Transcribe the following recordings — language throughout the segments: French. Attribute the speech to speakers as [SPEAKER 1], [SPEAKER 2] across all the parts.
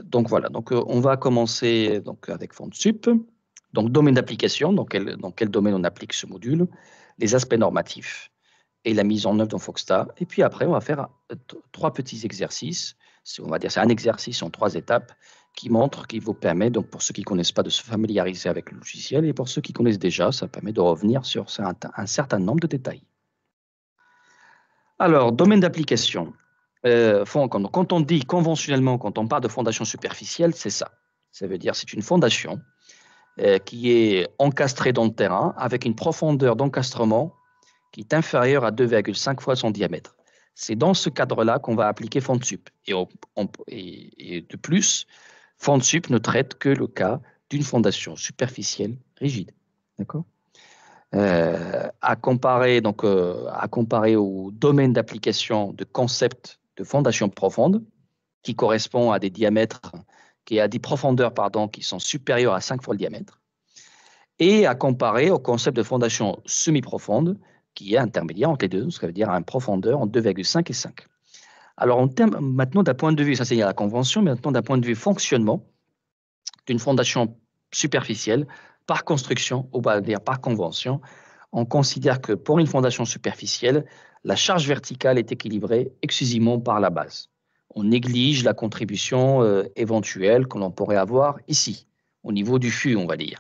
[SPEAKER 1] Donc voilà, donc, on va commencer donc, avec FondSup. Donc domaine d'application, dans quel domaine on applique ce module, les aspects normatifs et la mise en œuvre dans Foxta. Et puis après, on va faire trois petits exercices. On va dire c'est un exercice en trois étapes qui vous permet, donc pour ceux qui ne connaissent pas, de se familiariser avec le logiciel, et pour ceux qui connaissent déjà, ça permet de revenir sur un certain nombre de détails. Alors, domaine d'application. Quand on dit conventionnellement, quand on parle de fondation superficielle, c'est ça. Ça veut dire c'est une fondation qui est encastrée dans le terrain avec une profondeur d'encastrement qui est inférieure à 2,5 fois son diamètre. C'est dans ce cadre-là qu'on va appliquer FondSup. Et de plus, FondSup ne traite que le cas d'une fondation superficielle rigide. D'accord ? À comparer au domaine d'application de concept de fondation profonde, qui correspond à des diamètres, à des profondeurs, qui sont supérieures à 5 fois le diamètre, et à comparer au concept de fondation semi-profonde, qui est intermédiaire entre les deux, ce qui veut dire une profondeur entre 2,5 et 5. Alors, maintenant, d'un point de vue, ça c'est la convention, mais maintenant d'un point de vue fonctionnement d'une fondation superficielle, par construction, ou par convention, on considère que pour une fondation superficielle, la charge verticale est équilibrée exclusivement par la base. On néglige la contribution éventuelle que l'on pourrait avoir ici, au niveau du fût, on va dire.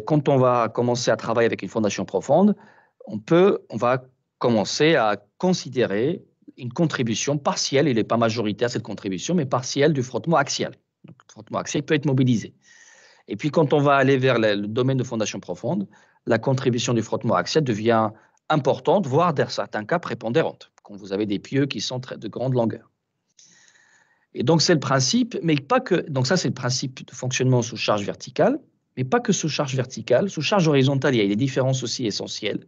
[SPEAKER 1] Quand on va commencer à travailler avec une fondation profonde, on va commencer à considérer une contribution partielle, il n'est pas majoritaire cette contribution, mais partielle du frottement axial. Donc, le frottement axial peut être mobilisé. Et puis, quand on va aller vers le domaine de fondation profonde, la contribution du frottement axial devient importante, voire dans certains cas prépondérante, quand vous avez des pieux qui sont de grande longueur. Et donc, c'est le principe, mais pas que. Donc, ça, c'est le principe de fonctionnement sous charge verticale, mais pas que sous charge verticale. Sous charge horizontale, il y a des différences aussi essentielles.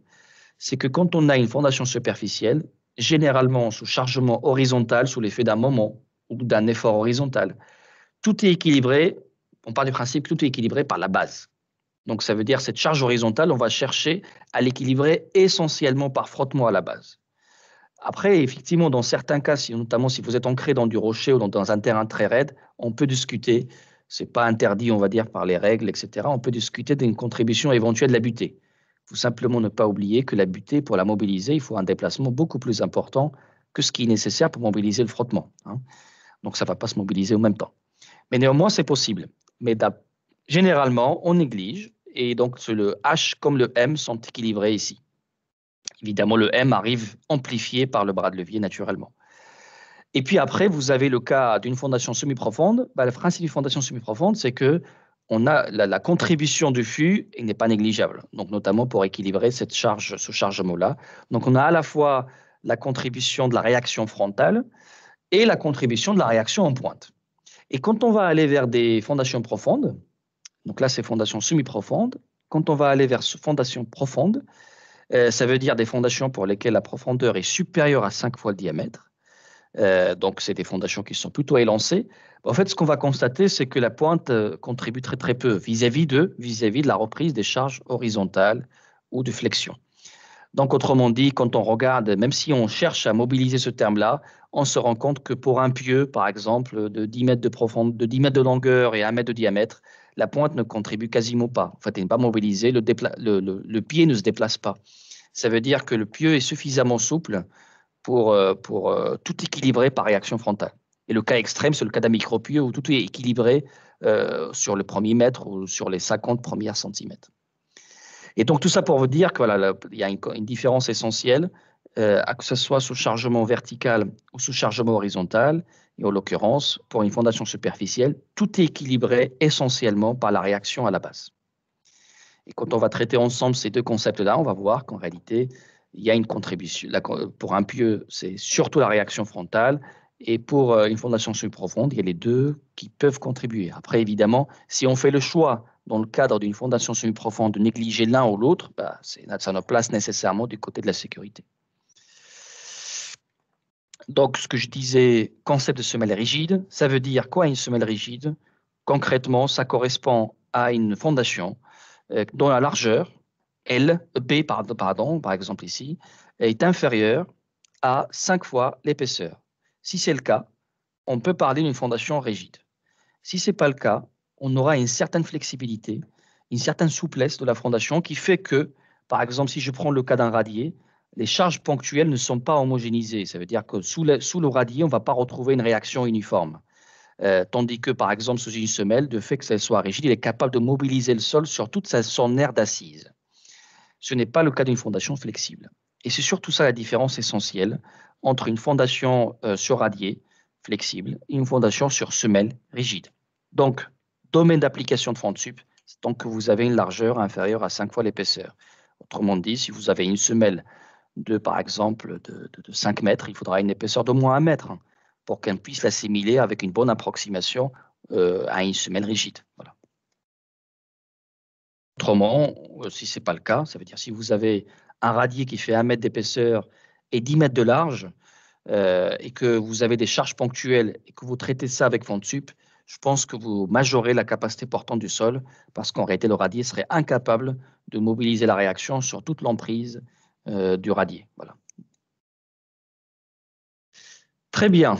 [SPEAKER 1] C'est que quand on a une fondation superficielle, généralement sous chargement horizontal, sous l'effet d'un moment ou d'un effort horizontal, tout est équilibré. On part du principe que tout est équilibré par la base. Donc, ça veut dire cette charge horizontale, on va chercher à l'équilibrer essentiellement par frottement à la base. Après, effectivement, dans certains cas, notamment si vous êtes ancré dans du rocher ou dans un terrain très raide, on peut discuter, ce n'est pas interdit, on va dire, par les règles, etc. On peut discuter d'une contribution éventuelle de la butée. Il faut simplement ne pas oublier que la butée, pour la mobiliser, il faut un déplacement beaucoup plus important que ce qui est nécessaire pour mobiliser le frottement. Donc, ça ne va pas se mobiliser au même temps. Mais néanmoins, c'est possible. Mais généralement, on néglige, et donc le H comme le M sont équilibrés ici. Évidemment, le M arrive amplifié par le bras de levier naturellement. Et puis après, vous avez le cas d'une fondation semi-profonde. Le principe d'une fondation semi-profonde, c'est que on a la contribution du fût n'est pas négligeable, donc notamment pour équilibrer ce chargement-là. Donc on a à la fois la contribution de la réaction frontale et la contribution de la réaction en pointe. Et quand on va aller vers des fondations profondes, donc là c'est fondations semi-profondes, quand on va aller vers fondations profondes, ça veut dire des fondations pour lesquelles la profondeur est supérieure à 5 fois le diamètre. Donc, c'est des fondations qui sont plutôt élancées. En fait, ce qu'on va constater, c'est que la pointe contribue très, très peu vis-à-vis de la reprise des charges horizontales ou de flexion. Donc, autrement dit, quand on regarde, même si on cherche à mobiliser ce terme-là, on se rend compte que pour un pieu, par exemple, de 10 mètres de 10 mètres de longueur et 1 mètre de diamètre, la pointe ne contribue quasiment pas. En fait, elle n'est pas mobilisée, le pied ne se déplace pas. Ça veut dire que le pieu est suffisamment souple pour tout équilibrer par réaction frontale. Et le cas extrême, c'est le cas d'un micro-pieu où tout est équilibré sur le premier mètre ou sur les 50 premiers centimètres. Et donc, tout ça pour vous dire qu'il y a une différence essentielle, que ce soit sous chargement vertical ou sous chargement horizontal. Et en l'occurrence, pour une fondation superficielle, tout est équilibré essentiellement par la réaction à la base. Et quand on va traiter ensemble ces deux concepts-là, on va voir qu'en réalité, il y a une contribution. Pour un pieu, c'est surtout la réaction frontale. Et pour une fondation semi-profonde, il y a les deux qui peuvent contribuer. Après, évidemment, si on fait le choix, dans le cadre d'une fondation semi-profonde, de négliger l'un ou l'autre, ça nous place nécessairement du côté de la sécurité. Donc, ce que je disais, concept de semelle rigide, ça veut dire quoi une semelle rigide? Concrètement, ça correspond à une fondation dont la largeur, B, par exemple ici, est inférieure à 5 fois l'épaisseur. Si c'est le cas, on peut parler d'une fondation rigide. Si ce n'est pas le cas, on aura une certaine flexibilité, une certaine souplesse de la fondation qui fait que, par exemple, si je prends le cas d'un radier, les charges ponctuelles ne sont pas homogénéisées. Ça veut dire que sous le radier, on ne va pas retrouver une réaction uniforme. Tandis que, par exemple, sous une semelle, de fait que ça soit rigide, il est capable de mobiliser le sol sur toute son aire d'assise. Ce n'est pas le cas d'une fondation flexible. Et c'est surtout ça la différence essentielle entre une fondation sur radier flexible et une fondation sur semelle rigide. Donc, domaine d'application de FondSup, c'est tant que vous avez une largeur inférieure à 5 fois l'épaisseur. Autrement dit, si vous avez une semelle par exemple, de 5 mètres, il faudra une épaisseur d'au moins 1 mètre pour qu'elle puisse l'assimiler avec une bonne approximation à une semelle rigide. Voilà. Autrement, si ce n'est pas le cas, ça veut dire si vous avez un radier qui fait 1 mètre d'épaisseur et 10 mètres de large, et que vous avez des charges ponctuelles et que vous traitez ça avec FondSup, je pense que vous majorez la capacité portante du sol parce qu'en réalité, le radier serait incapable de mobiliser la réaction sur toute l'emprise du radier. Voilà. Très bien.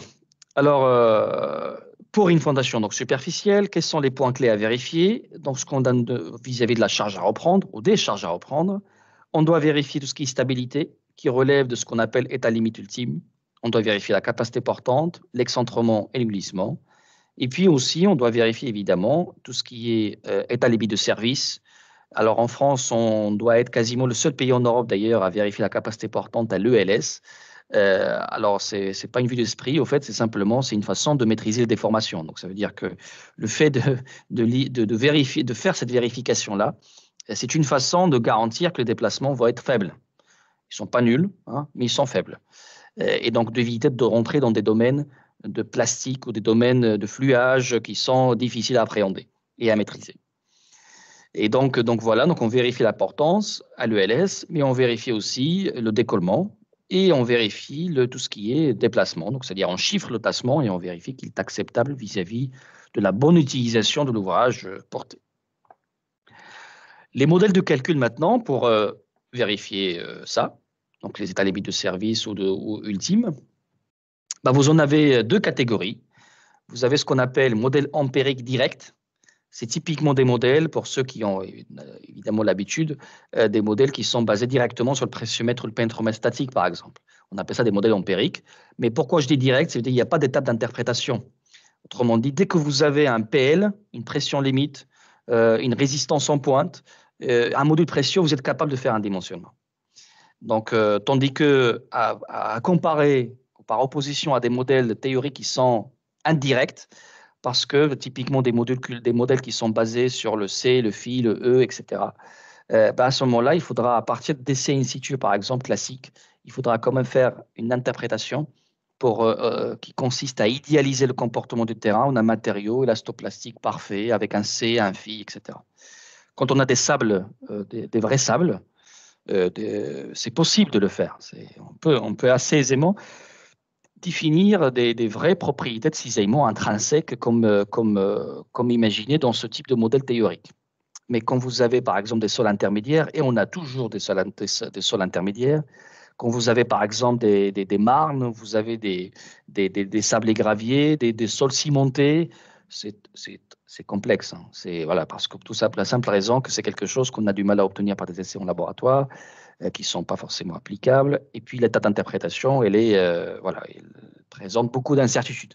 [SPEAKER 1] Alors, pour une fondation donc superficielle, quels sont les points clés à vérifier? Donc, ce qu'on donne vis-à-vis de la charge à reprendre ou des charges à reprendre, on doit vérifier tout ce qui est stabilité, qui relève de ce qu'on appelle état limite ultime. On doit vérifier la capacité portante, l'excentrement et le glissement. Et puis aussi, on doit vérifier évidemment tout ce qui est état limite de service. Alors en France, on doit être quasiment le seul pays en Europe d'ailleurs à vérifier la capacité portante à l'ELS. Alors, ce n'est pas une vue d'esprit, au fait, c'est simplement c'est une façon de maîtriser les déformations. Donc, ça veut dire que le fait vérifier, de faire cette vérification-là, c'est une façon de garantir que les déplacements vont être faibles. Ils ne sont pas nuls, hein, mais ils sont faibles. Et donc, d'éviter de rentrer dans des domaines de plastique ou des domaines de fluage qui sont difficiles à appréhender et à maîtriser. Et donc voilà, donc on vérifie la portance à l'ELS, mais on vérifie aussi le décollement et on vérifie tout ce qui est déplacement. Donc, c'est-à-dire on chiffre le tassement et on vérifie qu'il est acceptable vis-à-vis de la bonne utilisation de l'ouvrage porté. Les modèles de calcul maintenant pour vérifier ça, donc les états limites de service ou ultimes, bah, vous en avez deux catégories. Vous avez ce qu'on appelle modèle empirique direct. C'est typiquement des modèles, pour ceux qui ont évidemment l'habitude, des modèles qui sont basés directement sur le pressiomètre ou le pénétromètre statique, par exemple. On appelle ça des modèles empiriques. Mais pourquoi je dis direct? C'est-à-dire qu'il n'y a pas d'étape d'interprétation. Autrement dit, dès que vous avez un PL, une pression limite, une résistance en pointe, un module pression, vous êtes capable de faire un dimensionnement. Donc, tandis que à comparer, par opposition à des modèles théoriques qui sont indirects, parce que typiquement des modèles qui sont basés sur le C, le phi, le E, etc. À ce moment-là, il faudra, à partir d'essais in situ, par exemple, classiques, il faudra quand même faire une interprétation qui consiste à idéaliser le comportement du terrain. On a un matériau élastoplastique parfait avec un C, un phi, etc. Quand on a des sables, des vrais sables, c'est possible de le faire. On peut assez aisément définir des vraies propriétés de cisaillement intrinsèques comme imaginé dans ce type de modèle théorique. Mais quand vous avez par exemple des sols intermédiaires, et on a toujours des sols intermédiaires, quand vous avez par exemple des marnes, vous avez des sables et graviers, des sols cimentés, c'est complexe. Hein. Voilà, parce que tout ça, pour la simple raison que c'est quelque chose qu'on a du mal à obtenir par des essais en laboratoire, qui ne sont pas forcément applicables. Et puis l'état d'interprétation, voilà, elle présente beaucoup d'incertitudes.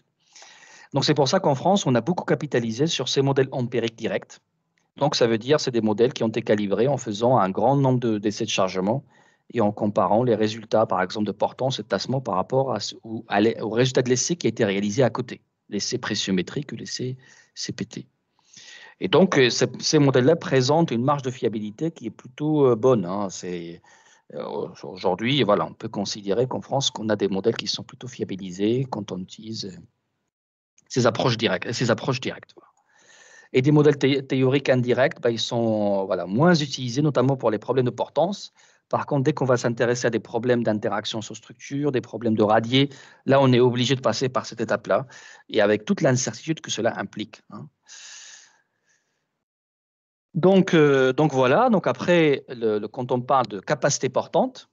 [SPEAKER 1] Donc c'est pour ça qu'en France, on a beaucoup capitalisé sur ces modèles empiriques directs. Donc ça veut dire que c'est des modèles qui ont été calibrés en faisant un grand nombre d'essais de chargement et en comparant les résultats, par exemple, de portance et de tassement par rapport au résultat de l'essai qui a été réalisé à côté, l'essai pressiométrique ou l'essai CPT. Et donc, ces modèles-là présentent une marge de fiabilité qui est plutôt bonne. Hein. Aujourd'hui, voilà, on peut considérer qu'en France, qu'on a des modèles qui sont plutôt fiabilisés quand on utilise ces approches directes. Voilà. Et des modèles théoriques indirects, ils sont voilà, moins utilisés, notamment pour les problèmes de portance. Par contre, dès qu'on va s'intéresser à des problèmes d'interaction sur structure, des problèmes de radier, là, on est obligé de passer par cette étape-là, et avec toute l'incertitude que cela implique. Hein. Donc voilà, donc après, quand on parle de capacité portante,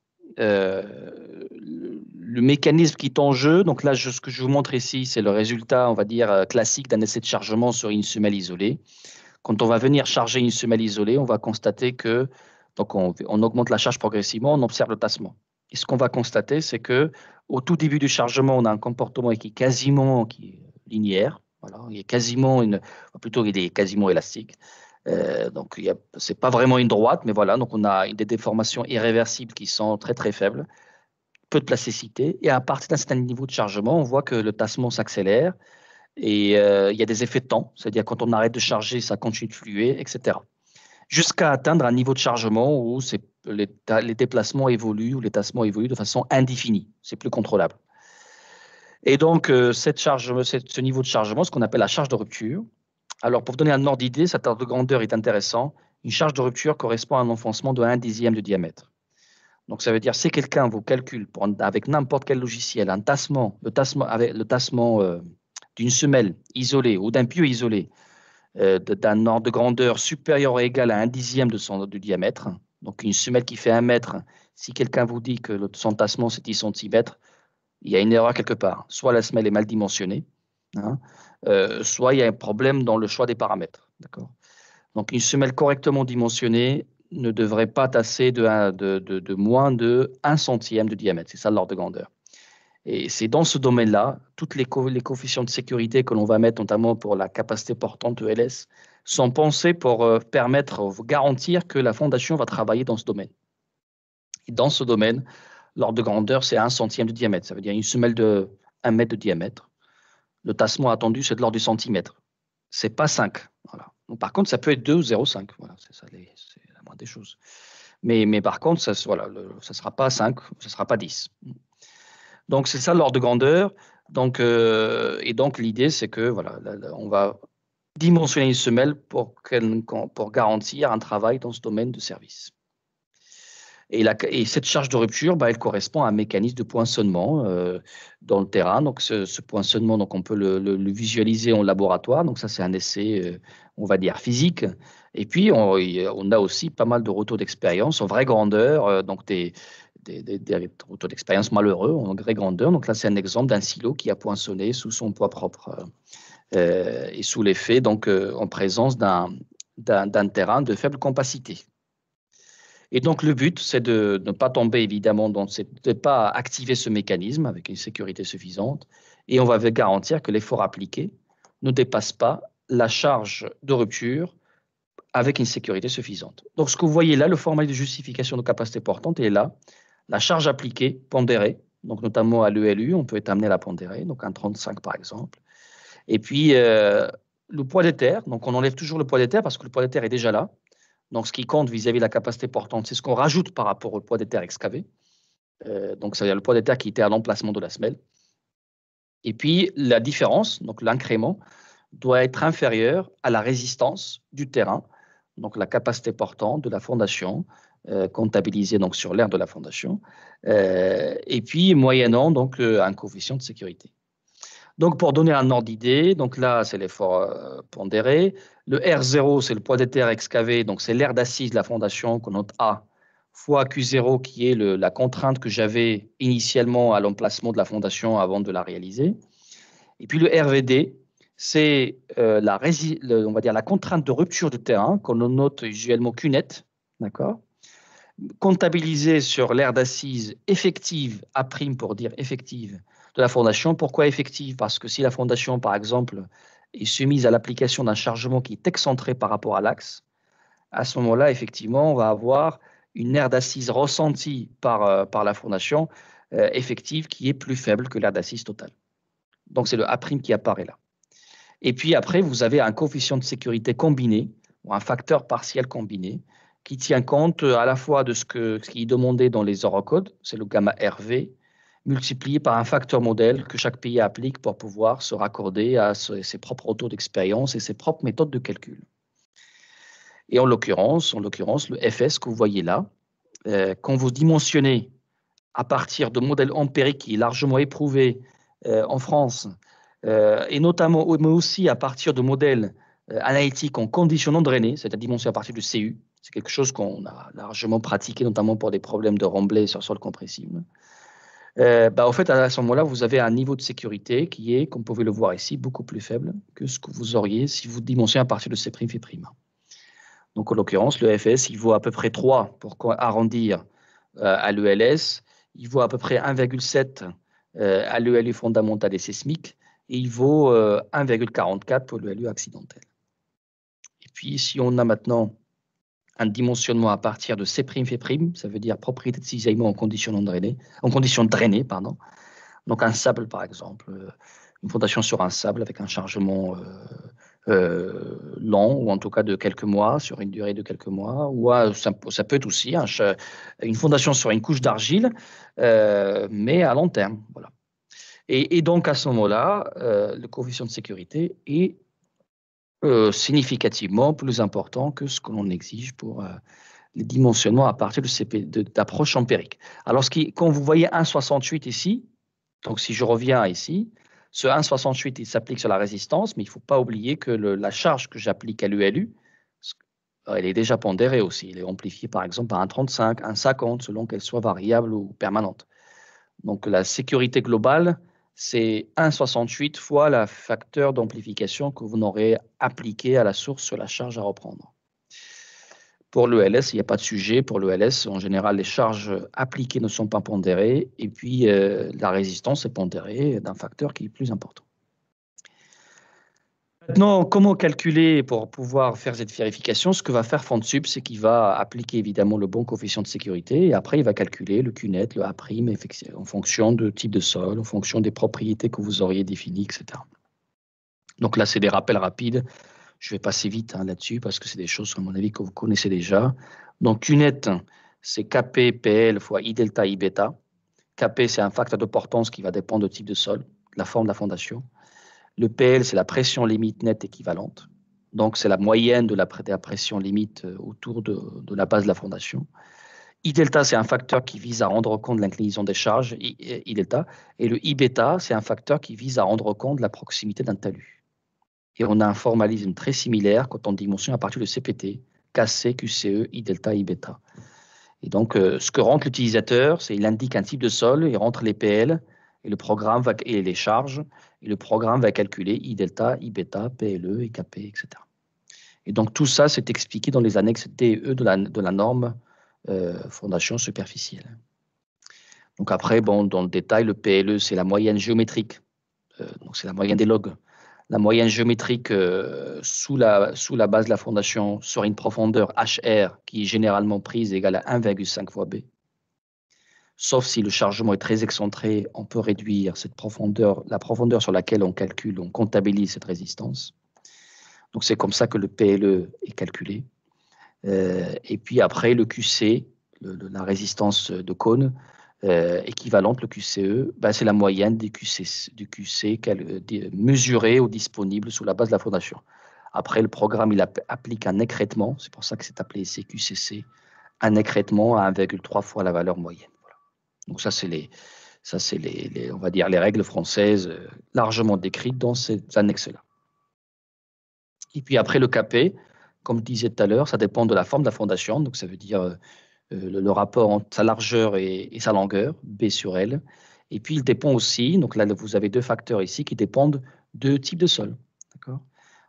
[SPEAKER 1] le mécanisme qui est en jeu, donc là, ce que je vous montre ici, c'est le résultat, on va dire, classique d'un essai de chargement sur une semelle isolée. Quand on va venir charger une semelle isolée, on va constater que, donc on augmente la charge progressivement, on observe le tassement. Et ce qu'on va constater, c'est que au tout début du chargement, on a un comportement qui est quasiment linéaire. Voilà, il est quasiment plutôt il est quasiment élastique. Donc c'est pas vraiment une droite, mais voilà, donc on a des déformations irréversibles qui sont très très faibles, peu de plasticité. Et à partir d'un certain niveau de chargement, on voit que le tassement s'accélère et il y a des effets de temps, c'est-à-dire quand on arrête de charger, ça continue de fluer, etc. Jusqu'à atteindre un niveau de chargement où les déplacements évoluent ou les tassements évoluent de façon indéfinie. C'est plus contrôlable. Et donc, ce niveau de chargement, ce qu'on appelle la charge de rupture. Alors, pour vous donner un ordre d'idée, cet ordre de grandeur est intéressant. Une charge de rupture correspond à un enfoncement de 1/10 de diamètre. Donc, ça veut dire, si quelqu'un vous calcule avec n'importe quel logiciel un tassement, avec le tassement d'une semelle isolée ou d'un pieu isolé d'un ordre de grandeur supérieur ou égal à 1/10 du diamètre, donc une semelle qui fait 1 mètre, si quelqu'un vous dit que son tassement c'est 10 centimètres, il y a une erreur quelque part. Soit la semelle est mal dimensionnée, hein, soit il y a un problème dans le choix des paramètres. Donc une semelle correctement dimensionnée ne devrait pas tasser de moins de 1 centième de diamètre. C'est ça l'ordre de grandeur. Et c'est dans ce domaine-là, toutes les coefficients de sécurité que l'on va mettre, notamment pour la capacité portante ELS, sont pensés pour permettre, garantir que la fondation va travailler dans ce domaine. Et dans ce domaine, l'ordre de grandeur, c'est 1 centième de diamètre. Ça veut dire une semelle de 1 mètre de diamètre. Le tassement attendu, c'est de l'ordre du centimètre. C'est pas 5. Voilà. Donc, par contre, ça peut être 2 ou 0,5. Voilà, c'est la moindre des choses. Mais par contre, ça ne sera pas 5, ça ne sera pas 10. Donc, c'est ça l'ordre de grandeur. Donc, et donc, l'idée, c'est que voilà, on va dimensionner une semelle pour garantir un travail dans ce domaine de service. Et cette charge de rupture, elle correspond à un mécanisme de poinçonnement dans le terrain. Donc, ce poinçonnement, donc, on peut le visualiser en laboratoire. Donc, ça, c'est un essai, on va dire, physique. Et puis, on a aussi pas mal de retours d'expérience en vraie grandeur, donc des retours d'expérience malheureux en vraie grandeur. Donc, là, c'est un exemple d'un silo qui a poinçonné sous son poids propre et sous l'effet, donc, en présence d'un terrain de faible compacité. Et donc, le but, c'est de ne pas tomber, évidemment, de ne pas activer ce mécanisme avec une sécurité suffisante. Et on va garantir que l'effort appliqué ne dépasse pas la charge de rupture avec une sécurité suffisante. Donc, ce que vous voyez là, le formulaire de justification de capacité portante est là. La charge appliquée, pondérée, donc notamment à l'ELU, on peut être amené à la pondérer, donc un 35 par exemple. Et puis, le poids des terres, donc on enlève toujours le poids des terres parce que le poids des terres est déjà là. Donc, ce qui compte vis-à-vis de la capacité portante, c'est ce qu'on rajoute par rapport au poids des terres excavées. Donc, c'est-à-dire le poids des terres qui était à l'emplacement de la semelle. Et puis, la différence, donc l'incrément, doit être inférieur à la résistance du terrain, donc la capacité portante de la fondation, comptabilisée donc sur l'aire de la fondation, et puis moyennant donc un coefficient de sécurité. Donc, pour donner un ordre d'idée, donc là, c'est l'effort pondéré. Le R0, c'est le poids des terres excavées, donc c'est l'aire d'assise de la fondation qu'on note A, fois Q0, qui est la contrainte que j'avais initialement à l'emplacement de la fondation avant de la réaliser. Et puis le RVD, c'est on va dire la contrainte de rupture de terrain, qu'on note usuellement Q net, d'accord, comptabilisée sur l'aire d'assise effective, A' pour dire effective, de la fondation. Pourquoi effective? Parce que si la fondation, par exemple, est soumise à l'application d'un chargement qui est excentré par rapport à l'axe, à ce moment-là, effectivement, on va avoir une aire d'assise ressentie par la fondation effective qui est plus faible que l'aire d'assise totale. Donc, c'est le A' qui apparaît là. Et puis après, vous avez un coefficient de sécurité combiné, ou un facteur partiel combiné, qui tient compte à la fois de ce qui est demandé dans les eurocodes, c'est le gamma RV, multiplié par un facteur modèle que chaque pays applique pour pouvoir se raccorder à ses propres retours d'expérience et ses propres méthodes de calcul. Et en l'occurrence, le FS que vous voyez là, quand vous dimensionnez à partir de modèles empiriques qui est largement éprouvé en France, et notamment, mais aussi à partir de modèles analytiques en conditions non drainées, c'est-à-dire dimension à partir du CU. C'est quelque chose qu'on a largement pratiqué, notamment pour des problèmes de remblai sur sol compressible. Au fait, à ce moment-là, vous avez un niveau de sécurité qui est, comme vous pouvez le voir ici, beaucoup plus faible que ce que vous auriez si vous dimensionnez à partir de C', F'. Donc, en l'occurrence, le FS, il vaut à peu près 3 pour arrondir à l'ELS. Il vaut à peu près 1,7 à l'ELU fondamental et sismique. Et il vaut 1,44 pour l'ELU accidentel. Et puis, si on a maintenant un dimensionnement à partir de C', F', ça veut dire propriété de cisaillement en conditions drainées, pardon. Donc, un sable, par exemple, une fondation sur un sable avec un chargement long, ou en tout cas de quelques mois, sur une durée de quelques mois, ou ça peut être aussi une fondation sur une couche d'argile, mais à long terme. Voilà. Et donc, à ce moment-là, le coefficient de sécurité est significativement plus important que ce que l'on exige pour les dimensionnements à partir d'approche empirique. Alors, quand vous voyez 1,68 ici, donc si je reviens ici, ce 1,68, il s'applique sur la résistance, mais il ne faut pas oublier que la charge que j'applique à l'ULU, elle est déjà pondérée aussi. Elle est amplifiée par exemple par 1,35, 1,50, selon qu'elle soit variable ou permanente. Donc la sécurité globale, c'est 1,68 fois le facteur d'amplification que vous n'aurez appliqué à la source sur la charge à reprendre. Pour l'ELS, il n'y a pas de sujet. Pour l'ELS, en général, les charges appliquées ne sont pas pondérées et puis la résistance est pondérée d'un facteur qui est plus important. Maintenant, comment calculer pour pouvoir faire cette vérification? Ce que va faire FondSup, c'est qu'il va appliquer évidemment le bon coefficient de sécurité et après, il va calculer le QNet, le A', en fonction de type de sol, en fonction des propriétés que vous auriez définies, etc. Donc là, c'est des rappels rapides. Je vais passer vite là-dessus parce que c'est des choses, à mon avis, que vous connaissez déjà. Donc, QNet, c'est Kp PL fois I delta I bêta. Kp, c'est un facteur de portance qui va dépendre du type de sol, de la forme de la fondation. Le PL, c'est la pression limite nette équivalente. Donc, c'est la moyenne de la pression limite autour de la base de la fondation. I delta, c'est un facteur qui vise à rendre compte de l'inclinaison des charges, I delta. Et le I bêta, c'est un facteur qui vise à rendre compte de la proximité d'un talus. Et on a un formalisme très similaire quand on dimensionne à partir de CPT, KC, QCE, I delta, I bêta. Et donc, ce que rentre l'utilisateur, c'est qu'il indique un type de sol, il rentre les PL et le programme et les charges, et le programme va calculer I delta, I bêta, PLE et KP, etc. Et donc, tout ça, c'est expliqué dans les annexes DE de la norme fondation superficielle. Donc après, bon, dans le détail, le PLE, c'est la moyenne géométrique, donc c'est la moyenne des logs. La moyenne géométrique sous la base de la fondation sur une profondeur HR qui est généralement prise égale à 1,5 fois B. Sauf si le chargement est très excentré, on peut réduire cette profondeur, la profondeur sur laquelle on calcule, on comptabilise cette résistance. Donc c'est comme ça que le PLE est calculé. Et puis après, le QC, la résistance de cône, équivalente, le QCE, c'est la moyenne du QC mesuré ou disponible sous la base de la fondation. Après, le programme il applique un écrêtement, c'est pour ça que c'est appelé CQCC, un écrêtement à 1,3 fois la valeur moyenne. Voilà. Donc ça, c'est on va dire les règles françaises largement décrites dans ces annexes-là. Et puis après, le KP, comme je disais tout à l'heure, ça dépend de la forme de la fondation, donc ça veut dire le rapport entre sa largeur et sa longueur, B sur L. Et puis, il dépend aussi, donc là, vous avez deux facteurs ici qui dépendent de type de sol.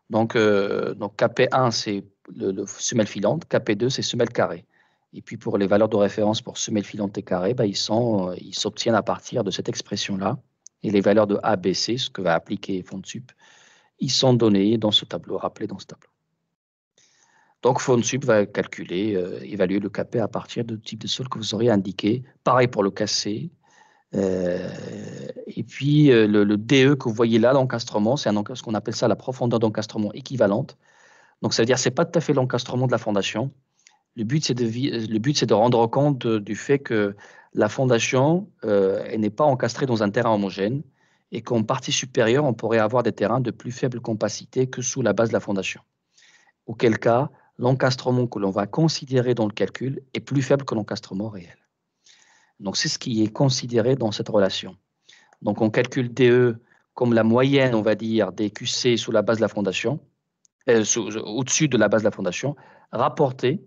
[SPEAKER 1] Donc KP1, c'est le semelle filante, KP2, c'est semelle carrée. Et puis, pour les valeurs de référence pour semelle filante et carré, ils s'obtiennent à partir de cette expression-là. Et les valeurs de A, B, C, ce que va appliquer FondSup, ils sont donnés dans ce tableau, rappelés dans ce tableau. Donc, FondSup va calculer, évaluer le KP à partir du type de sol que vous aurez indiqué. Pareil pour le KC. Et puis, le DE que vous voyez là, l'encastrement, c'est ce qu'on appelle ça la profondeur d'encastrement équivalente. Donc, ça veut dire que ce n'est pas tout à fait l'encastrement de la fondation. Le but, c'est de rendre compte du fait que la fondation elle n'est pas encastrée dans un terrain homogène et qu'en partie supérieure, on pourrait avoir des terrains de plus faible compacité que sous la base de la fondation. Auquel cas, l'encastrement que l'on va considérer dans le calcul est plus faible que l'encastrement réel. Donc, c'est ce qui est considéré dans cette relation. Donc, on calcule DE comme la moyenne, on va dire, des QC sous la base de la fondation, au-dessus de la base de la fondation, rapporté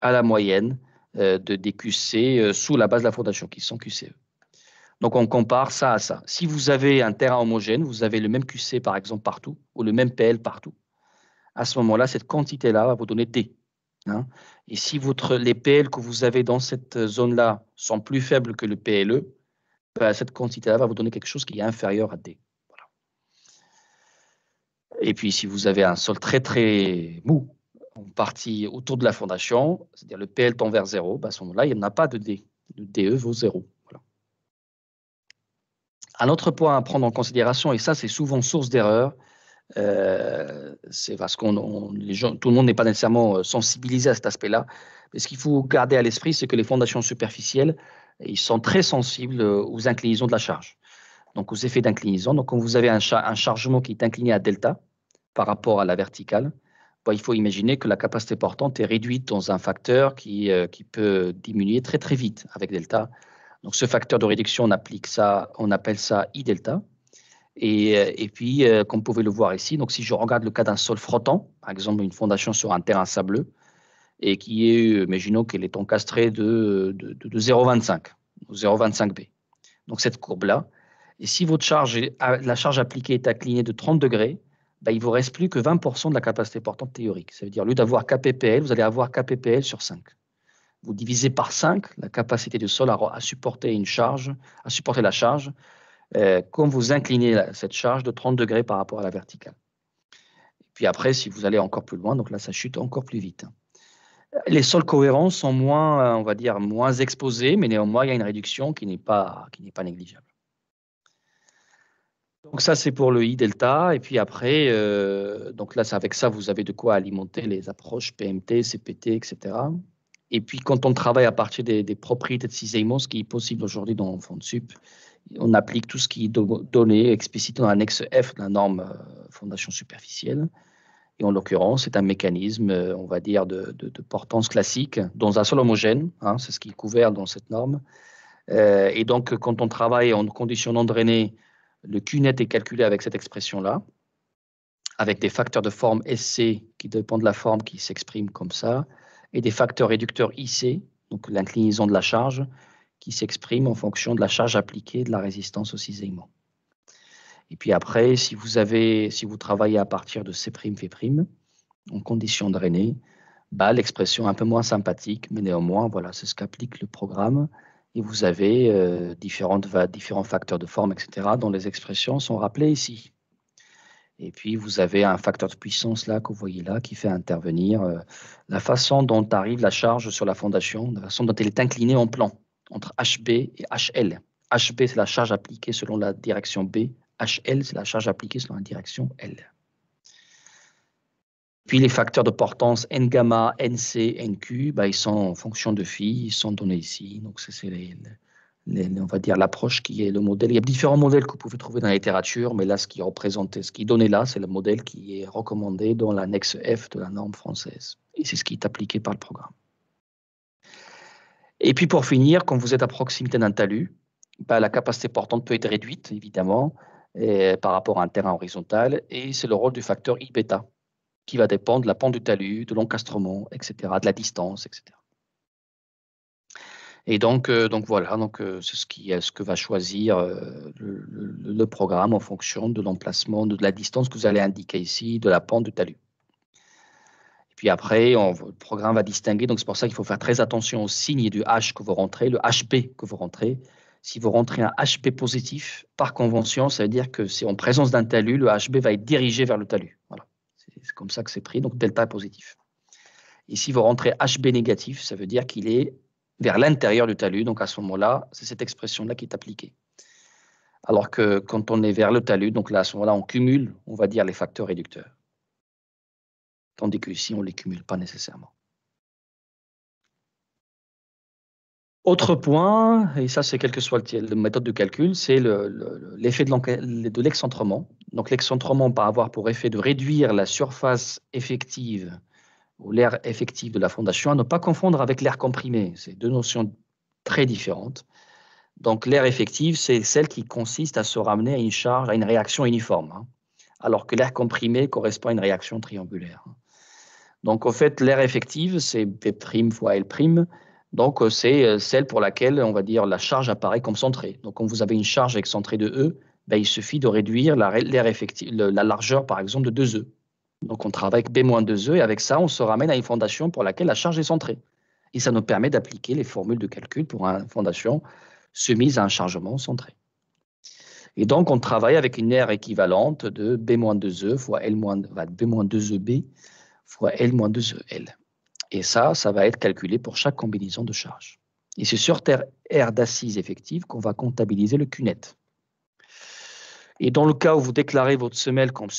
[SPEAKER 1] à la moyenne des QC sous la base de la fondation, qui sont QCE. Donc, on compare ça à ça. Si vous avez un terrain homogène, vous avez le même QC, par exemple, partout, ou le même PL partout, à ce moment-là, cette quantité-là va vous donner D. Hein. Et si les PL que vous avez dans cette zone-là sont plus faibles que le PLE, ben, cette quantité-là va vous donner quelque chose qui est inférieur à D. Voilà. Et puis, si vous avez un sol très, très mou, en partie autour de la fondation, c'est-à-dire le PL tend vers 0, ben, à ce moment-là, il n'y en a pas de D. Le DE vaut 0. Voilà. Un autre point à prendre en considération, et ça, c'est souvent source d'erreur, c'est parce que tout le monde n'est pas nécessairement sensibilisé à cet aspect-là. Mais ce qu'il faut garder à l'esprit, c'est que les fondations superficielles, ils sont très sensibles aux inclinaisons de la charge, donc aux effets d'inclinaison. Donc, quand vous avez un chargement qui est incliné à delta par rapport à la verticale, bon, il faut imaginer que la capacité portante est réduite dans un facteur qui peut diminuer très très vite avec delta. Donc, ce facteur de réduction, on appelle ça I delta. Et puis, comme vous pouvez le voir ici, donc si je regarde le cas d'un sol frottant, par exemple une fondation sur un terrain sableux, et qui est, imaginons qu'elle est encastrée de 0,25 ou 0,25 B. Donc cette courbe-là, et si la charge appliquée est inclinée de 30 degrés, ben, il ne vous reste plus que 20% de la capacité portante théorique. Ça veut dire, au lieu d'avoir KPPL, vous allez avoir KPPL sur 5. Vous divisez par 5 la capacité du sol à supporter à supporter la charge, quand vous inclinez cette charge de 30 degrés par rapport à la verticale. Et puis après, si vous allez encore plus loin, donc là, ça chute encore plus vite. Les sols cohérents sont moins, on va dire, moins exposés, mais néanmoins, il y a une réduction qui n'est pas négligeable. Donc ça, c'est pour le I delta. Et puis après, donc là, avec ça, vous avez de quoi alimenter les approches PMT, CPT, etc. Et puis, quand on travaille à partir des propriétés de cisaillement, ce qui est possible aujourd'hui dans FondSup, on applique tout ce qui est donné explicitement dans l'annexe F de la norme fondation superficielle. Et en l'occurrence, c'est un mécanisme, on va dire, de portance classique dans un sol homogène. Hein, c'est ce qui est couvert dans cette norme. Et donc, quand on travaille en conditions non drainées, le Q net est calculé avec cette expression-là, avec des facteurs de forme SC qui dépendent de la forme qui s'expriment comme ça, et des facteurs réducteurs IC, donc l'inclinaison de la charge, qui s'exprime en fonction de la charge appliquée et de la résistance au cisaillement. Et puis après, si vous travaillez à partir de C', V', en conditions drainées, bah, l'expression est un peu moins sympathique, mais néanmoins, voilà, c'est ce qu'applique le programme. Et vous avez différents facteurs de forme, etc., dont les expressions sont rappelées ici. Et puis, vous avez un facteur de puissance là, que vous voyez là, qui fait intervenir la façon dont arrive la charge sur la fondation, la façon dont elle est inclinée en plan, entre HB et HL. HB, c'est la charge appliquée selon la direction B. HL, c'est la charge appliquée selon la direction L. Puis les facteurs de portance N gamma, NC, NQ, bah, ils sont en fonction de phi, ils sont donnés ici. Donc, c'est on va dire l'approche qui est le modèle. Il y a différents modèles que vous pouvez trouver dans la littérature, mais là, ce qui est donné là, c'est le modèle qui est recommandé dans l'annexe F de la norme française. Et c'est ce qui est appliqué par le programme. Et puis pour finir, quand vous êtes à proximité d'un talus, bah, la capacité portante peut être réduite, évidemment, par rapport à un terrain horizontal, et c'est le rôle du facteur I bêta, qui va dépendre de la pente du talus, de l'encastrement, etc., de la distance, etc. Et donc voilà, c'est ce que va choisir le programme en fonction de l'emplacement, de la distance que vous allez indiquer ici, de la pente du talus. Et puis après, le programme va distinguer, donc c'est pour ça qu'il faut faire très attention au signe du H que vous rentrez, le HP que vous rentrez. Si vous rentrez un HP positif, par convention, ça veut dire que c'est en présence d'un talus, le HB va être dirigé vers le talus. Voilà. C'est comme ça que c'est pris, donc delta est positif. Et si vous rentrez HB négatif, ça veut dire qu'il est vers l'intérieur du talus. Donc à ce moment-là, c'est cette expression-là qui est appliquée. Alors que quand on est vers le talus, donc là, à ce moment-là, on cumule, on va dire, les facteurs réducteurs. Tandis qu'ici, on ne les cumule pas nécessairement. Autre point, et ça, c'est quelle que soit la méthode de calcul, c'est l'effet de l'excentrement. Donc l'excentrement va avoir pour effet de réduire la surface effective ou l'air effectif de la fondation, à ne pas confondre avec l'air comprimé. C'est deux notions très différentes. Donc l'air effectif, c'est celle qui consiste à se ramener à une charge, à une réaction uniforme, hein, alors que l'air comprimé correspond à une réaction triangulaire. Donc en fait, l'air effectif, c'est P' fois L', Donc, c'est celle pour laquelle, on va dire, la charge apparaît comme centrée. Donc, quand vous avez une charge avec centrée de E, ben, il suffit de réduire l'air effectif, la largeur, par exemple, de 2 E. Donc, on travaille avec B-2E et avec ça, on se ramène à une fondation pour laquelle la charge est centrée. Et ça nous permet d'appliquer les formules de calcul pour une fondation soumise à un chargement centré. Et donc, on travaille avec une aire équivalente de B-2E fois B-2EB fois L-2EL. Et ça va être calculé pour chaque combinaison de charges. Et c'est sur aire d'assise effective qu'on va comptabiliser le Q-net. Et dans le cas où vous déclarez votre semelle comme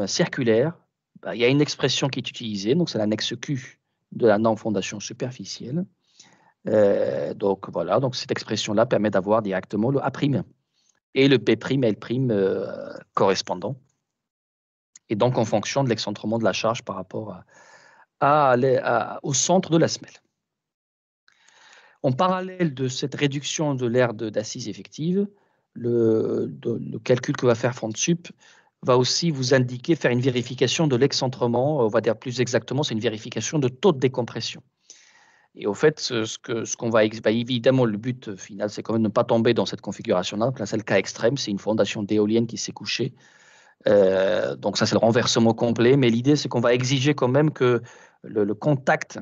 [SPEAKER 1] circulaire, bah, il y a une expression qui est utilisée, donc c'est l'annexe Q de la norme fondation superficielle. Donc voilà, donc cette expression-là permet d'avoir directement le A' et le P' L' correspondant. Et donc en fonction de l'excentrement de la charge par rapport au centre de la semelle. En parallèle de cette réduction de l'aire d'assise effective, le calcul que va faire FontSup va aussi vous indiquer, faire une vérification de l'excentrement, on va dire plus exactement, c'est une vérification de taux de décompression. Et au fait, ce qu'on va, évidemment, le but final, c'est quand même de ne pas tomber dans cette configuration-là. Donc là, c'est le cas extrême, c'est une fondation d'éolienne qui s'est couchée. Donc ça, c'est le renversement complet. Mais l'idée, c'est qu'on va exiger quand même que le contact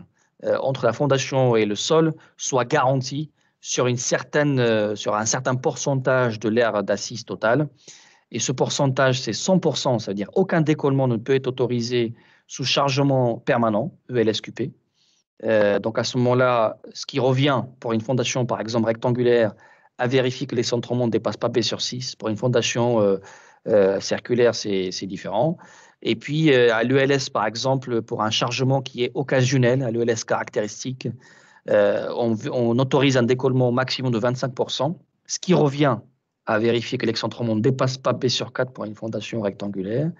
[SPEAKER 1] entre la fondation et le sol soit garanti sur sur un certain pourcentage de l'aire d'assise totale. Et ce pourcentage, c'est 100%, ça veut dire aucun décollement ne peut être autorisé sous chargement permanent, ELSQP. Donc à ce moment-là, ce qui revient pour une fondation, par exemple rectangulaire, à vérifier que l'excentrement ne dépasse pas B sur 6. Pour une fondation circulaire, c'est différent. Et puis à l'ELS, par exemple, pour un chargement qui est occasionnel, à l'ELS caractéristique, on autorise un décollement au maximum de 25%, ce qui revient à vérifier que l'excentrement ne dépasse pas B sur 4 pour une fondation rectangulaire.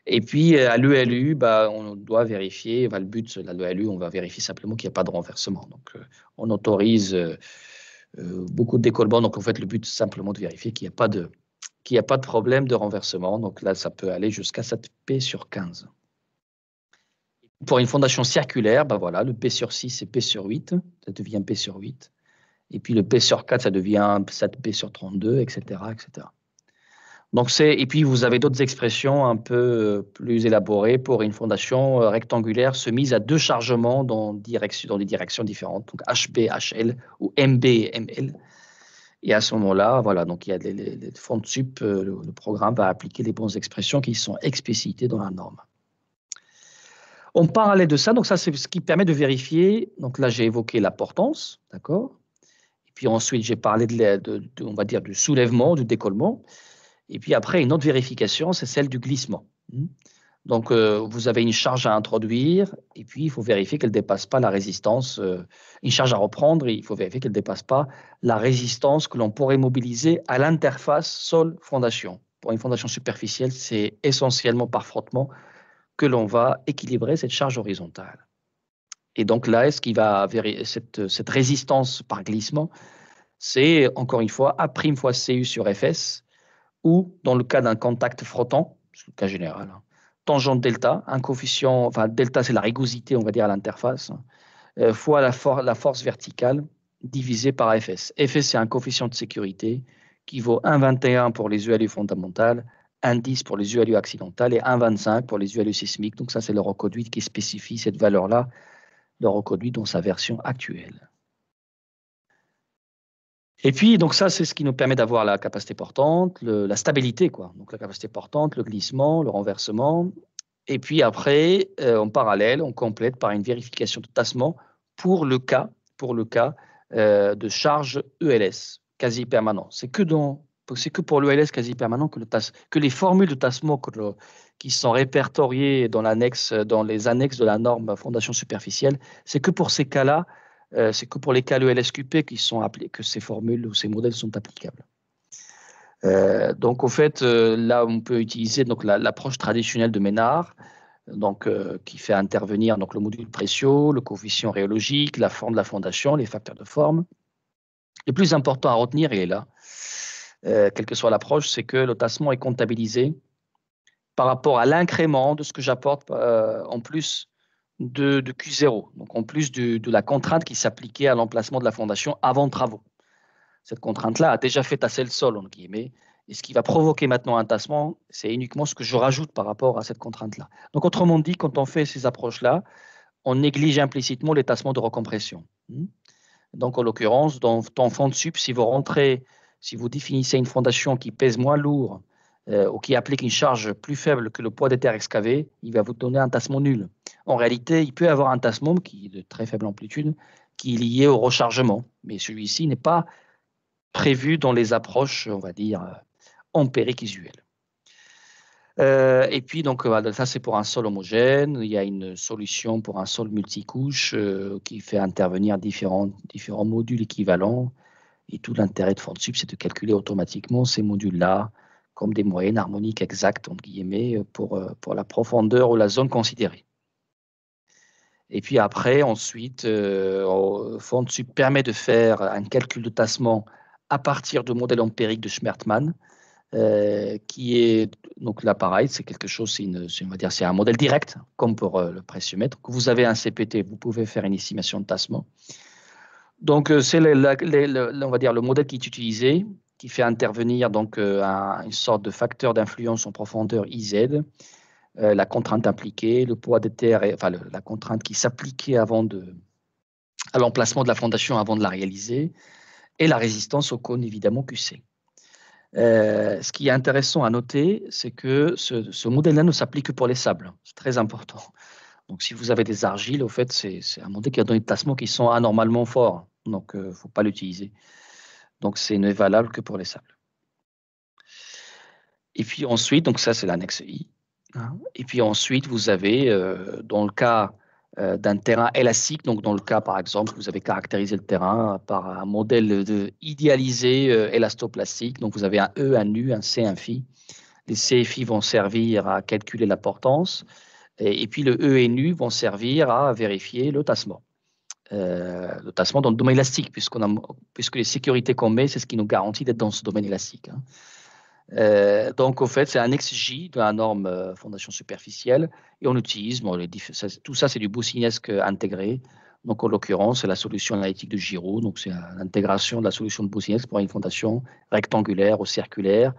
[SPEAKER 1] Et puis, à l'ELU, bah, on doit vérifier, bah, le but de l'ELU, on va vérifier simplement qu'il n'y a pas de renversement. Donc, on autorise beaucoup de décollements. Donc, en fait, le but, c'est simplement de vérifier qu'il n'y a pas de problème de renversement. Donc là, ça peut aller jusqu'à 7P sur 15. Pour une fondation circulaire, bah voilà, le P sur 6, c'est P sur 8. Ça devient P sur 8. Et puis, le P sur 4, ça devient 7P sur 32, etc., etc. Donc et puis, vous avez d'autres expressions un peu plus élaborées pour une fondation rectangulaire soumise à deux chargements dans des directions différentes, donc HB, HL ou MB et ML. Et à ce moment-là, voilà, donc il y a les FontSup, le programme va appliquer les bonnes expressions qui sont explicitées dans la norme. En parallèle de ça, donc ça c'est ce qui permet de vérifier, donc là j'ai évoqué la portance, d'accord? Et puis ensuite j'ai parlé on va dire du soulèvement, du décollement. Et puis après, une autre vérification, c'est celle du glissement. Donc, vous avez une charge à introduire, et puis il faut vérifier qu'elle ne dépasse pas la résistance. Une charge à reprendre, et il faut vérifier qu'elle ne dépasse pas la résistance que l'on pourrait mobiliser à l'interface sol-fondation. Pour une fondation superficielle, c'est essentiellement par frottement que l'on va équilibrer cette charge horizontale. Et donc là, cette résistance par glissement, c'est encore une fois A' fois CU sur FS, ou dans le cas d'un contact frottant, c'est le cas général, tangente delta, un coefficient, enfin delta c'est la rugosité, on va dire, à l'interface, fois la force verticale divisée par Fs. Fs c'est un coefficient de sécurité qui vaut 1,21 pour les ULU fondamentales, 1,10 pour les ULU accidentales et 1,25 pour les ULU sismiques. Donc ça c'est l'euroconduite qui spécifie cette valeur-là, l'euroconduite dans sa version actuelle. Et puis, donc ça, c'est ce qui nous permet d'avoir la capacité portante, la stabilité, quoi. Donc la capacité portante, le glissement, le renversement. Et puis après, en parallèle, on complète par une vérification de tassement pour le cas de charge ELS, quasi permanent. C'est que pour l'ELS quasi permanent que les formules de tassement qui sont répertoriées dans les annexes de la norme fondation superficielle, c'est que pour ces cas-là, c'est que pour les cas ELSQP que ces formules ou ces modèles sont applicables. Donc, au fait, là, on peut utiliser l'approche traditionnelle de Ménard, qui fait intervenir le module précieux, le coefficient rhéologique, la forme de la fondation, les facteurs de forme. Le plus important à retenir, il est là, quelle que soit l'approche, c'est que le tassement est comptabilisé par rapport à l'incrément de ce que j'apporte en plus de Q0, donc en plus de la contrainte qui s'appliquait à l'emplacement de la fondation avant travaux. Cette contrainte-là a déjà fait tasser le sol, entre guillemets, et ce qui va provoquer maintenant un tassement, c'est uniquement ce que je rajoute par rapport à cette contrainte-là. Donc, autrement dit, quand on fait ces approches-là, on néglige implicitement les tassements de recompression. Donc, en l'occurrence, dans ton fond de sup, si vous rentrez, si vous définissez une fondation qui pèse moins lourd ou qui applique une charge plus faible que le poids des terres excavées, il va vous donner un tassement nul. En réalité, il peut y avoir un tassement qui est de très faible amplitude, qui est lié au rechargement, mais celui-ci n'est pas prévu dans les approches, on va dire, empiriques usuelles. Et puis, donc, ça, c'est pour un sol homogène. Il y a une solution pour un sol multicouche qui fait intervenir différents modules équivalents. Et tout l'intérêt de FondSup, c'est de calculer automatiquement ces modules-là comme des moyennes harmoniques exactes, entre guillemets, pour la profondeur ou la zone considérée. Et puis après, ensuite, FondSup permet de faire un calcul de tassement à partir de modèles empiriques de Schmertmann, qui est donc là pareil, c'est quelque chose, on va dire, c'est un modèle direct, comme pour le pressiomètre. Quand vous avez un CPT, vous pouvez faire une estimation de tassement. Donc c'est on va dire le modèle qui est utilisé, qui fait intervenir donc une sorte de facteur d'influence en profondeur IZ, la contrainte impliquée, le poids des terres, enfin la contrainte qui s'appliquait à l'emplacement de la fondation avant de la réaliser, et la résistance au cône évidemment QC. Ce qui est intéressant à noter, c'est que ce modèle-là ne s'applique que pour les sables. C'est très important. Donc, si vous avez des argiles, au fait, c'est un modèle qui a donné des tassements qui sont anormalement forts. Donc, il ne faut pas l'utiliser. Donc, c'est ne valable que pour les sables. Et puis ensuite, donc ça, c'est l'annexe I. Et puis ensuite, vous avez, dans le cas d'un terrain élastique, donc dans le cas, par exemple, vous avez caractérisé le terrain par un modèle idéalisé élastoplastique. Donc, vous avez un E, un U, un C, un Phi. Les C et Phi vont servir à calculer la portance. Et puis, le E et NU vont servir à vérifier le tassement. Le tassement dans le domaine élastique, puisque les sécurités qu'on met, c'est ce qui nous garantit d'être dans ce domaine élastique. Donc, au fait, c'est un XJ de la norme fondation superficielle et on utilise, tout ça, c'est du boussinesque intégré. Donc, en l'occurrence, c'est la solution analytique de Giraud. Donc, c'est l'intégration de la solution de boussinesque pour une fondation rectangulaire ou circulaire,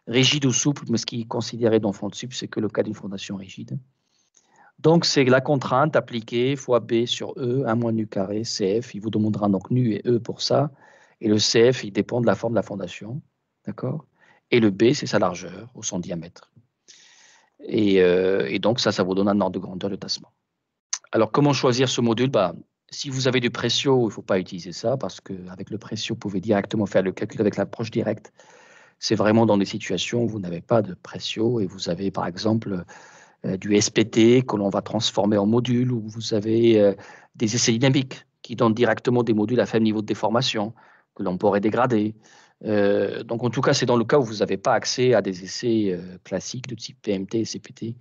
[SPEAKER 1] rigide ou souple, mais ce qui est considéré dans FondSup, c'est que le cas d'une fondation rigide. Donc, c'est la contrainte appliquée fois B sur E, 1 moins nu carré, CF. Il vous demandera donc nu et E pour ça. Et le CF, il dépend de la forme de la fondation. D'accord? Et le B, c'est sa largeur ou son diamètre. Et donc, ça vous donne un ordre de grandeur de tassement. Alors, comment choisir ce module? Si vous avez du Pressio, il ne faut pas utiliser ça parce qu'avec le Pressio, vous pouvez directement faire le calcul avec l'approche directe. C'est vraiment dans des situations où vous n'avez pas de Pressio et vous avez, par exemple, du SPT que l'on va transformer en module, où vous avez des essais dynamiques qui donnent directement des modules à faible niveau de déformation que l'on pourrait dégrader. Donc, en tout cas, c'est dans le cas où vous n'avez pas accès à des essais classiques de type PMT et CPT.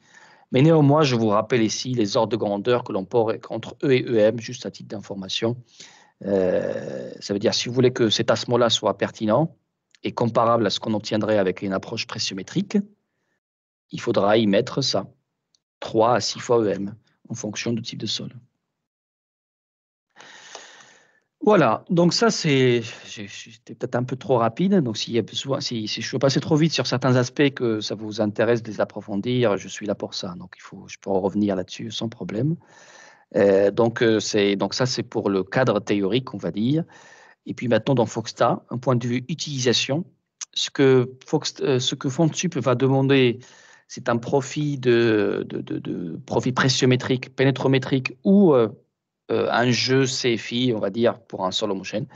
[SPEAKER 1] Mais néanmoins, je vous rappelle ici les ordres de grandeur que l'on pourrait entre E et EM, juste à titre d'information. Ça veut dire, si vous voulez que cet tassement-là soit pertinent et comparable à ce qu'on obtiendrait avec une approche pressiométrique, il faudra y mettre ça. 3 à 6 fois EM, en fonction du type de sol. Voilà, donc ça, j'étais peut-être un peu trop rapide. Donc, si je peux passer trop vite sur certains aspects que ça vous intéresse de les approfondir, je suis là pour ça. Donc, je peux revenir là-dessus sans problème. Donc, ça, c'est pour le cadre théorique, on va dire. Et puis maintenant, dans Foxta, un point de vue utilisation, ce que FondSup va demander, c'est un profil profil pressiométrique, pénétrométrique ou un jeu CFI, on va dire, pour un sol homogène.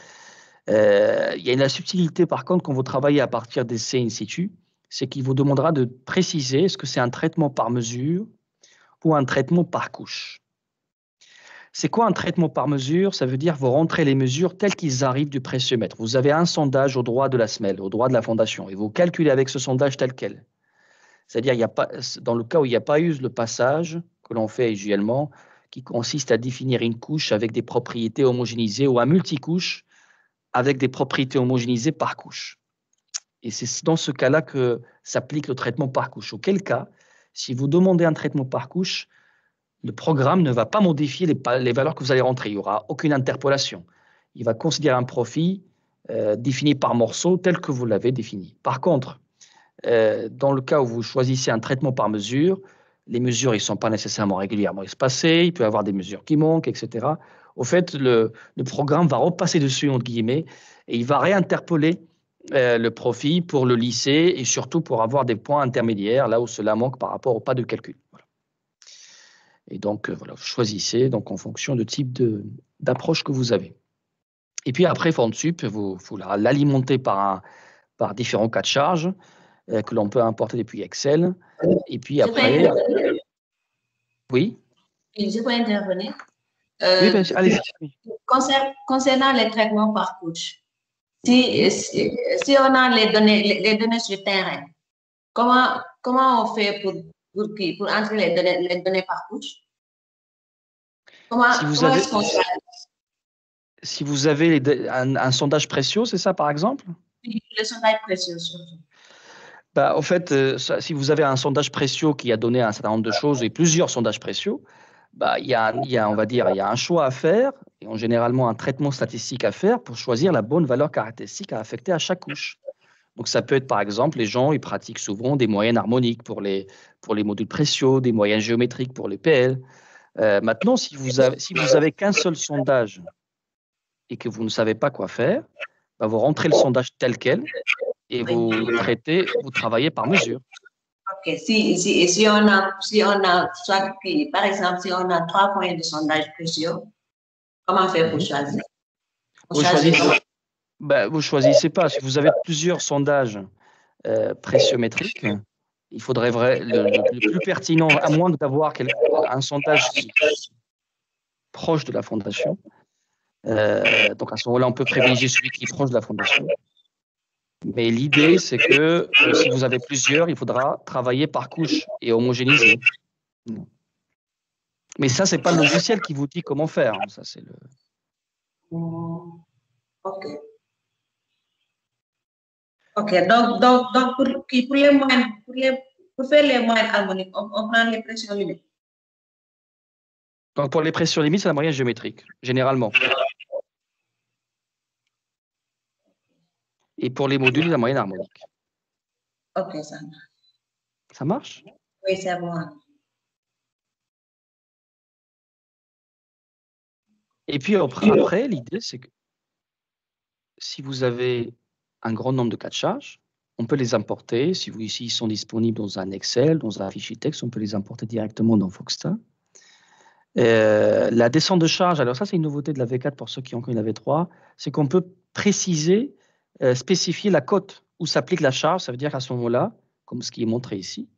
[SPEAKER 1] Il y a une subtilité, par contre, quand vous travaillez à partir d'essais in situ, c'est qu'il vous demandera de préciser est-ce que c'est un traitement par mesure ou un traitement par couche. C'est quoi un traitement par mesure? Ça veut dire vous rentrez les mesures telles qu'ils arrivent du pressiomètre. Vous avez un sondage au droit de la semelle, au droit de la fondation, et vous calculez avec ce sondage tel quel. C'est-à-dire, dans le cas où il n'y a pas eu le passage que l'on fait usuellement, qui consiste à définir une couche avec des propriétés homogénéisées ou un multicouche avec des propriétés homogénéisées par couche. Et c'est dans ce cas-là que s'applique le traitement par couche. Auquel cas, si vous demandez un traitement par couche, le programme ne va pas modifier les valeurs que vous allez rentrer. Il n'y aura aucune interpolation. Il va considérer un profil défini par morceau tel que vous l'avez défini. Par contre, dans le cas où vous choisissez un traitement par mesure, les mesures ne sont pas nécessairement régulièrement espacées, il peut y avoir des mesures qui manquent, etc. Au fait, le programme va repasser dessus, entre guillemets, et il va réinterpoler le profil pour le lisser et surtout pour avoir des points intermédiaires là où cela manque par rapport au pas de calcul. Voilà. Et donc, voilà, vous choisissez donc, en fonction du type d'approche que vous avez. Et puis après, FormSup, vous l'alimenter par différents cas de charge que l'on peut importer depuis Excel. Et puis après, oui.
[SPEAKER 2] Je peux intervenir.
[SPEAKER 1] Oui, bien sûr, allez-y.
[SPEAKER 2] Concernant les traitements par couche, si on a les données sur le terrain, comment on fait pour entrer les données par couche?
[SPEAKER 1] Si vous avez un sondage Précio, c'est ça par exemple?
[SPEAKER 2] Oui, le sondage Précio surtout.
[SPEAKER 1] Bah, en fait, si vous avez un sondage Précio qui a donné un certain nombre de choses et plusieurs sondages Précio, bah, on va dire, il y a un choix à faire et généralement un traitement statistique à faire pour choisir la bonne valeur caractéristique à affecter à chaque couche. Donc, ça peut être, par exemple, les gens, ils pratiquent souvent des moyennes harmoniques pour les modules Précio, des moyennes géométriques pour les PL. Maintenant, si vous avez qu'un seul sondage et que vous ne savez pas quoi faire, bah, vous rentrez le sondage tel quel et vous travaillez par mesure.
[SPEAKER 2] Ok, si on a, soit, par exemple, si on a 3 points de sondage Précio, comment faire pour choisir?
[SPEAKER 1] Vous choisissez pas. Si vous avez plusieurs sondages pressiométriques, il faudrait le plus pertinent, à moins d'avoir un sondage qui est proche de la fondation. Donc à ce moment-là, on peut privilégier celui qui est proche de la fondation. Mais l'idée, c'est que si vous avez plusieurs, il faudra travailler par couche et homogénéiser. Mais ça, c'est pas le logiciel qui vous dit comment faire. Ça, c'est le.
[SPEAKER 2] Ok. Ok. Donc pour les moyennes, pour faire les moyennes harmoniques, on prend les pressions limites.
[SPEAKER 1] Donc pour les pressions limites, c'est la moyenne géométrique, généralement. Et pour les modules, la moyenne harmonique.
[SPEAKER 2] Ok, ça marche.
[SPEAKER 1] Ça marche?
[SPEAKER 2] Oui, c'est bon.
[SPEAKER 1] Et puis après, l'idée, c'est que si vous avez un grand nombre de cas de charge, on peut les importer. Si ici, ils sont disponibles dans un Excel, dans un fichier texte, on peut les importer directement dans Foxta. La descente de charge, alors ça, c'est une nouveauté de la V4 pour ceux qui ont connu la V3, c'est qu'on peut préciser, spécifier la cote où s'applique la charge. Ça veut dire qu'à ce moment-là, comme ce qui est montré ici,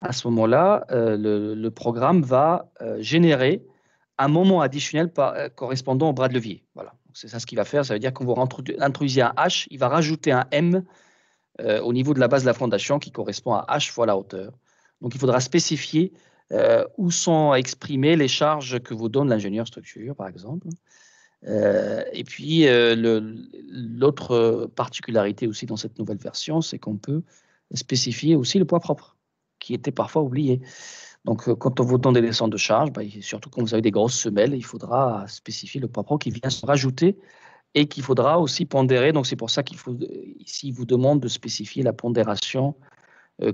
[SPEAKER 1] à ce moment-là, le programme va générer un moment additionnel correspondant au bras de levier. Voilà. C'est ça ce qu'il va faire. Ça veut dire qu'on va introduire un H, il va rajouter un M au niveau de la base de la fondation qui correspond à H fois la hauteur. Donc, il faudra spécifier où sont exprimées les charges que vous donne l'ingénieur structure, par exemple. Et puis, l'autre particularité aussi dans cette nouvelle version, c'est qu'on peut spécifier aussi le poids propre, qui était parfois oublié. Donc, quand on vous donne des descentes de charge, surtout quand vous avez des grosses semelles, il faudra spécifier le poids propre qui vient se rajouter et qu'il faudra aussi pondérer. Donc, c'est pour ça ici, il vous demande de spécifier la pondération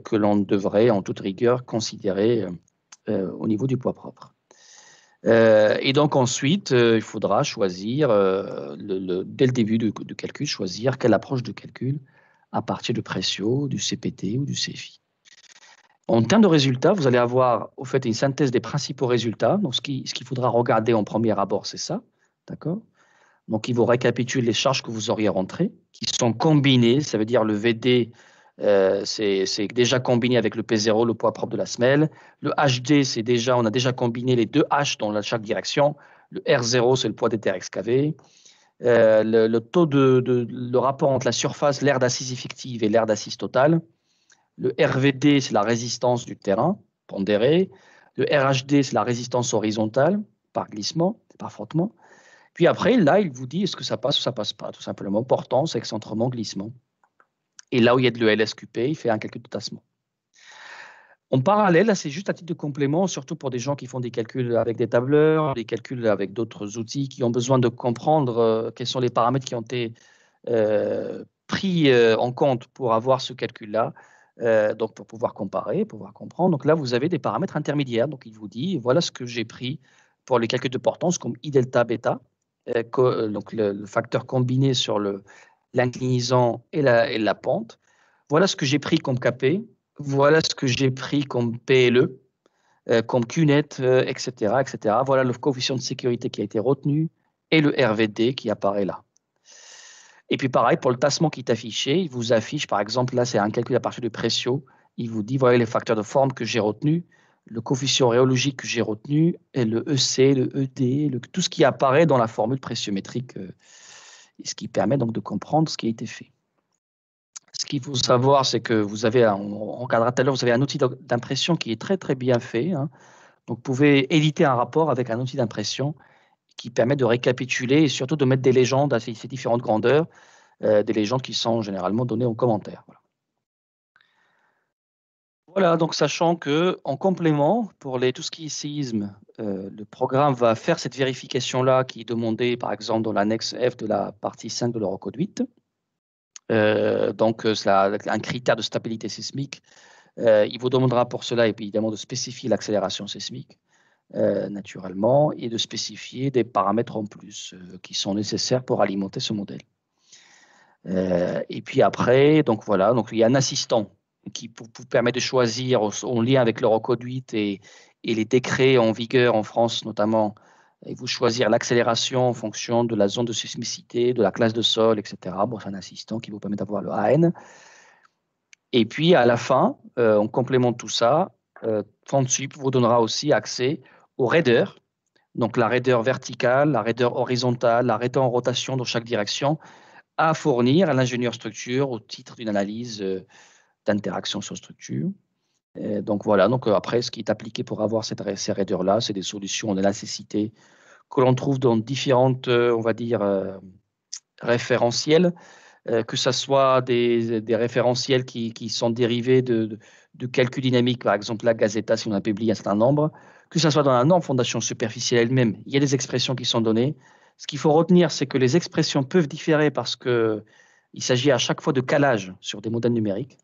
[SPEAKER 1] que l'on devrait, en toute rigueur, considérer au niveau du poids propre. Et donc, ensuite, il faudra choisir, dès le début du calcul, choisir quelle approche de calcul à partir de Précio, du CPT ou du CFI. En termes de résultats, vous allez avoir au fait une synthèse des principaux résultats. Donc, ce qu'il faudra regarder en premier abord, c'est ça. D'accord? Donc, il vous récapitule les charges que vous auriez rentrées, qui sont combinées. Ça veut dire le VD, c'est déjà combiné avec le P0, le poids propre de la semelle. Le HD, on a déjà combiné les deux H dans chaque direction. Le R0, c'est le poids des terres excavées. Le taux le rapport entre la surface, l'aire d'assise effective et l'aire d'assise totale. Le RVD, c'est la résistance du terrain pondérée. Le RHD, c'est la résistance horizontale par glissement, par frottement. Puis après, là, il vous dit est-ce que ça passe ou ça passe pas. Tout simplement, portance, excentrement, glissement. Et là où il y a de l'ELSQP, il fait un calcul de tassement. En parallèle, là, c'est juste à titre de complément, surtout pour des gens qui font des calculs avec des tableurs, des calculs avec d'autres outils, qui ont besoin de comprendre quels sont les paramètres qui ont été pris en compte pour avoir ce calcul-là, donc pour pouvoir comparer, pouvoir comprendre. Donc là, vous avez des paramètres intermédiaires. Donc il vous dit, voilà ce que j'ai pris pour les calculs de portance, comme I delta bêta, donc le facteur combiné sur l'inclinaison et la pente. Voilà ce que j'ai pris comme KP. Voilà ce que j'ai pris comme PLE, comme QNet, etc., etc. Voilà le coefficient de sécurité qui a été retenu et le RVD qui apparaît là. Et puis pareil, pour le tassement qui est affiché, il vous affiche, par exemple, là c'est un calcul à partir de Précio, il vous dit, voilà les facteurs de forme que j'ai retenus, le coefficient rhéologique que j'ai retenu, et le EC, le ED, tout ce qui apparaît dans la formule préciométrique, et ce qui permet donc de comprendre ce qui a été fait. Ce qu'il faut savoir, c'est que vous avez, on regardera tout à l'heure, vous avez un outil d'impression qui est très très bien fait, hein. Donc vous pouvez éditer un rapport avec un outil d'impression qui permet de récapituler et surtout de mettre des légendes à ces différentes grandeurs, des légendes qui sont généralement données en commentaire. Voilà. Voilà, donc sachant que en complément, pour tout ce qui est séisme, le programme va faire cette vérification-là qui est demandée, par exemple, dans l'annexe F de la partie 5 de l'Eurocode 8. Donc, c'est un critère de stabilité sismique. Il vous demandera pour cela, évidemment, de spécifier l'accélération sismique, naturellement, et de spécifier des paramètres en plus qui sont nécessaires pour alimenter ce modèle. Et puis après, donc voilà, donc il y a un assistant qui vous permet de choisir en lien avec l'Eurocode 8 et les décrets en vigueur en France notamment, et vous choisir l'accélération en fonction de la zone de sismicité, de la classe de sol, etc. Bon, c'est un assistant qui vous permet d'avoir le AN. Et puis à la fin, on complémente tout ça. FontSup vous donnera aussi accès aux raideurs, donc la raideur verticale, la raideur horizontale, la raideur en rotation dans chaque direction, à fournir à l'ingénieur structure au titre d'une analyse d'interaction sur structure. Donc voilà, donc après, ce qui est appliqué pour avoir ces raideurs-là, c'est des solutions de nécessité que l'on trouve dans différentes, on va dire, référentiels, que ce soit des référentiels qui sont dérivés de calcul dynamique, par exemple la Gazeta, si on a publié un certain nombre, que ce soit dans la norme fondation superficielle elle-même, il y a des expressions qui sont données. Ce qu'il faut retenir, c'est que les expressions peuvent différer parce qu'il s'agit à chaque fois de calage sur des modèles numériques,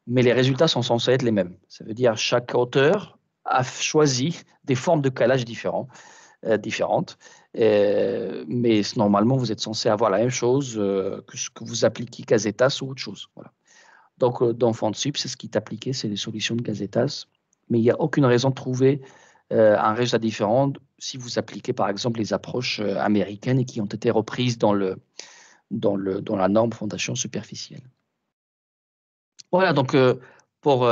[SPEAKER 1] mais les résultats sont censés être les mêmes. Ça veut dire que chaque auteur a choisi des formes de calage différentes, mais normalement, vous êtes censé avoir la même chose que ce que vous appliquez Gazetas ou autre chose. Voilà. Donc, dans FontSup, c'est ce qui est appliqué, c'est les solutions de Gazetas, mais il n'y a aucune raison de trouver un résultat différent si vous appliquez, par exemple, les approches américaines et qui ont été reprises dans la norme fondation superficielle. Voilà, donc pour